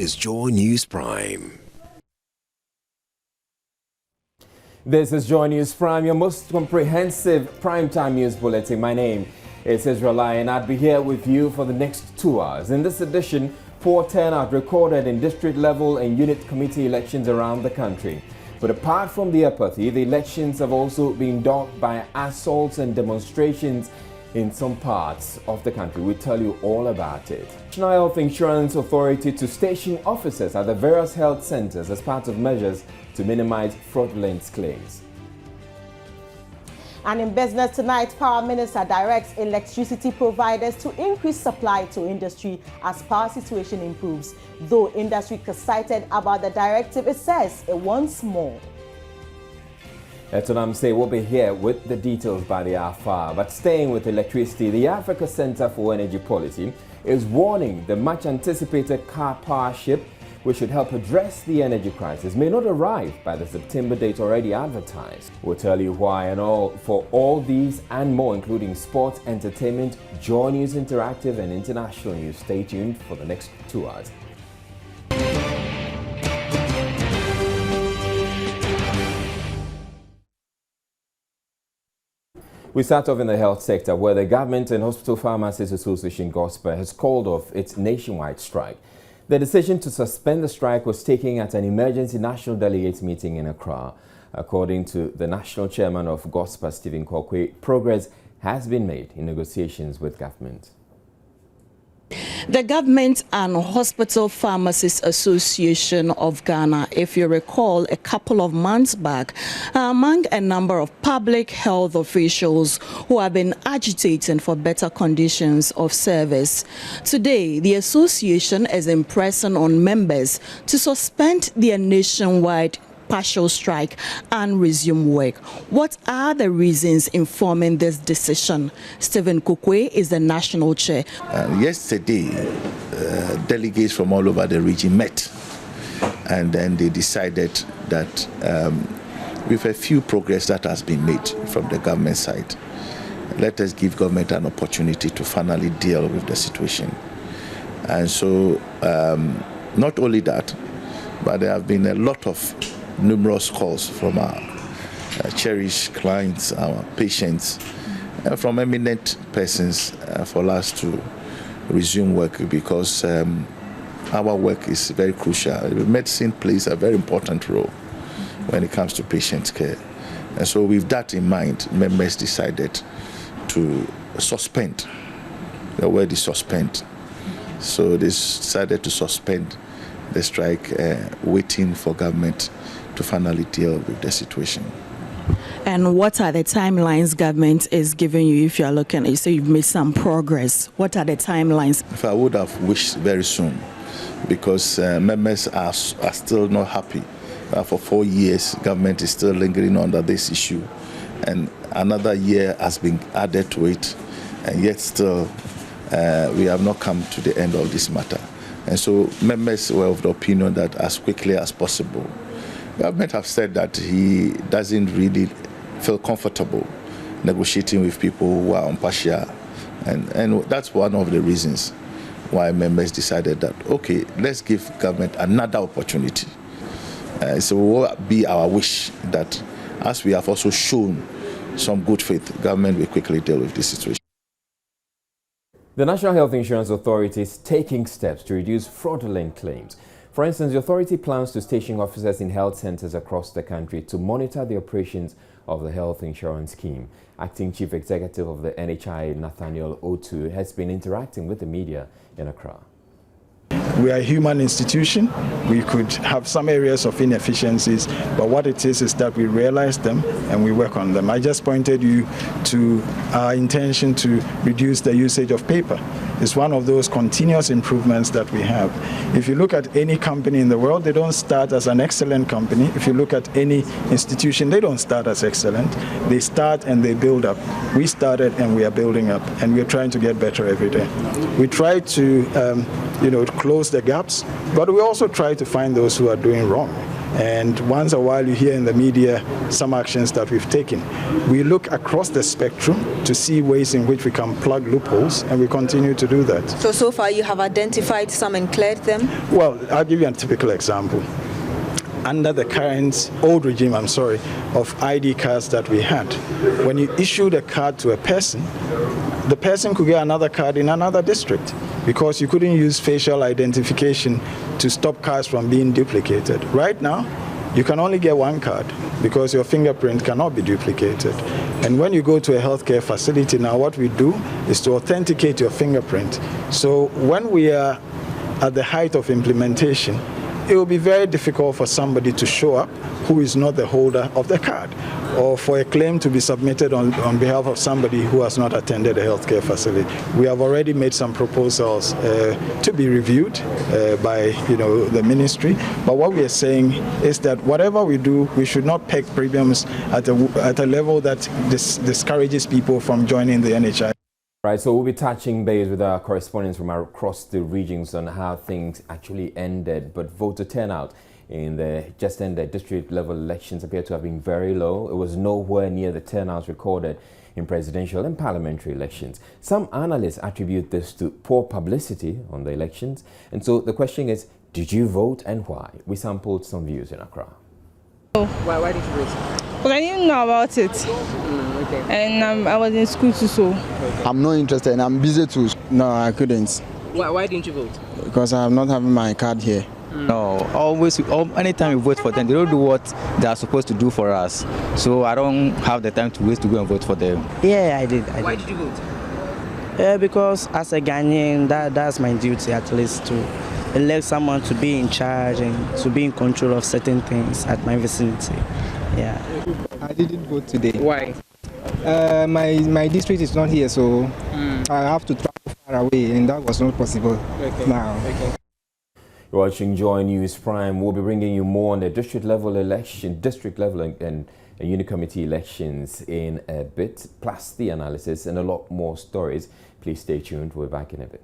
is Joy News Prime. This is Joy News Prime, your most comprehensive primetime news bulletin. My name is Israel, and I'll be here with you for the next 2 hours. In this edition, poor turnout recorded in district level and unit committee elections around the country. But apart from the apathy, the elections have also been dogged by assaults and demonstrations in some parts of the country. We'll tell you all about it. National Health Insurance Authority to station officers at the various health centers as part of measures to minimize fraudulent claims. And in business tonight, Power Minister directs electricity providers to increase supply to industry as power situation improves. Though industry excited about the directive, it says it wants more. Etonam say we'll be here with the details by the hour. But staying with electricity, the Africa Center for Energy Policy is warning the much anticipated car power ship, which should help address the energy crisis, may not arrive by the September date already advertised. We'll tell you why and all. For all these and more, including sports, entertainment, Joy News Interactive and international news, stay tuned for the next 2 hours. We start off in the health sector, where the Government and Hospital Pharmacists Association GOSPA has called off its nationwide strike. The decision to suspend the strike was taken at an emergency national delegates meeting in Accra. According to the national chairman of GOSPA, Stephen Kokwe, progress has been made in negotiations with government. The Government and Hospital Pharmacists Association of Ghana, if you recall, a couple of months back, are among a number of public health officials who have been agitating for better conditions of service. Today, the association is impressing on members to suspend their nationwide partial strike and resume work. What are the reasons informing this decision? Stephen Kokwe is the national chair. Yesterday, delegates from all over the region met, and then they decided that with a few progress that has been made from the government side, let us give government an opportunity to finally deal with the situation. And so, not only that, but there have been a lot of numerous calls from our cherished clients, our patients, from eminent persons for us to resume work, because our work is very crucial. Medicine plays a very important role when it comes to patient care. And so with that in mind, members decided to suspend. The word is suspend. So they decided to suspend the strike, waiting for government to finally deal with the situation. And what are the timelines government is giving you? If you are looking, you say you've made some progress. What are the timelines? If I would have wished very soon, because members are still not happy. For 4 years, government is still lingering under this issue, and another year has been added to it, and yet still we have not come to the end of this matter. And so members were of the opinion that as quickly as possible. Government have said that he doesn't really feel comfortable negotiating with people who are impartial. And that's one of the reasons why members decided that, okay, let's give government another opportunity. So it will be our wish that, as we have also shown some good faith, government will quickly deal with this situation. The National Health Insurance Authority is taking steps to reduce fraudulent claims. For instance, the authority plans to station officers in health centers across the country to monitor the operations of the health insurance scheme. Acting Chief Executive of the NHIS, Nathaniel Otu, has been interacting with the media in Accra. We are a human institution. We could have some areas of inefficiencies, but what it is that we realize them and we work on them. I just pointed you to our intention to reduce the usage of paper. It's one of those continuous improvements that we have. If you look at any company in the world, they don't start as an excellent company. If you look at any institution, they don't start as excellent. They start and they build up. We started and we are building up, and we're trying to get better every day. We try to close the gaps, but we also try to find those who are doing wrong. And once in a while you hear in the media some actions that we've taken. We look across the spectrum to see ways in which we can plug loopholes, and we continue to do that. So far you have identified some and cleared them? Well, I'll give you a typical example. Under the current old regime, of ID cards that we had, when you issued a card to a person, the person could get another card in another district because you couldn't use facial identification to stop cards from being duplicated. Right now, you can only get one card because your fingerprint cannot be duplicated. And when you go to a healthcare facility now, what we do is to authenticate your fingerprint. So when we are at the height of implementation, it will be very difficult for somebody to show up who is not the holder of the card, or for a claim to be submitted on behalf of somebody who has not attended a healthcare facility. We have already made some proposals to be reviewed by the ministry, but what we are saying is that whatever we do, we should not peg premiums at a level that discourages people from joining the NHIS. Right, so we'll be touching base with our correspondents from across the regions on how things actually ended, but voter turnout in the just ended district level elections appear to have been very low. It was nowhere near the turnouts recorded in presidential and parliamentary elections. Some analysts attribute this to poor publicity on the elections, and so the question is, did you vote and why? We sampled some views in Accra. Why did you vote? Well, I didn't know about it. Okay. And I was in school too, so. I'm not interested and I'm busy too. No, I couldn't. Why didn't you vote? Because I'm not having my card here. No, anytime we vote for them, they don't do what they are supposed to do for us. So I don't have the time to waste to go and vote for them. Yeah, I did. Why did you vote? Because as a Ghanaian, that's my duty at least to elect someone to be in charge and to be in control of certain things at my vicinity. Yeah. I didn't vote today. Why? My district is not here, so I have to travel far away, and that was not possible now. You're watching Joy News Prime. We'll be bringing you more on the district level and unit committee elections in a bit, plus the analysis and a lot more stories. Please stay tuned. We're back in a bit.